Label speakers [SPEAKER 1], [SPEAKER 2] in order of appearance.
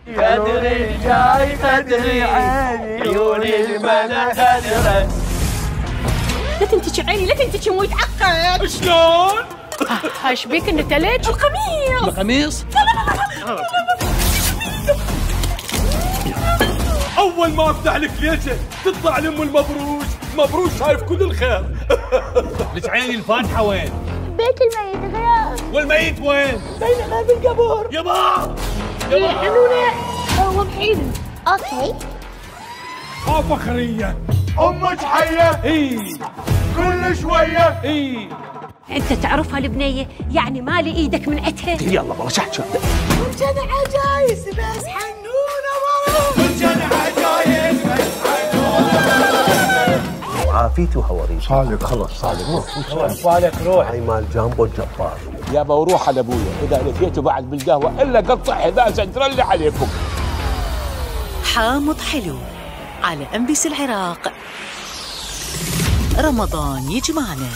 [SPEAKER 1] خدري جاي خدري عيوني المدى خدرة.
[SPEAKER 2] لا تنتشي عيني، لا تنتشي مو يتعقد.
[SPEAKER 1] شلون؟
[SPEAKER 2] ايش بيك انه تلج؟
[SPEAKER 1] القميص اول ما افتح لك ليشه تطلع لي ام المبروش. مبروش شايف كل الخير. لك عيني الفاتحه وين؟
[SPEAKER 2] بيت الميت غياب.
[SPEAKER 1] والميت وين؟
[SPEAKER 2] بينما بالقبر.
[SPEAKER 1] يابا
[SPEAKER 2] حنونه هو بعيد. اوكي
[SPEAKER 1] فخريه امك حيه. اي كل شويه. اي
[SPEAKER 2] انت تعرفها البنيه، يعني مالي ايدك من عتها.
[SPEAKER 1] يلا والله شحت
[SPEAKER 2] وجد عجايز بس حنونه ورا.
[SPEAKER 1] وجد عجايز بس حنونه.
[SPEAKER 3] عافيتي وهوريتي
[SPEAKER 4] صادق خلص صادق
[SPEAKER 3] صالك روح هاي مال جامبو الجبار.
[SPEAKER 5] يابا وروح على ابويا اذا نسيته بعد بالقهوه الا قطع 11 ترلي عليكم.
[SPEAKER 6] حامض حلو على MBC العراق. رمضان يجمعنا.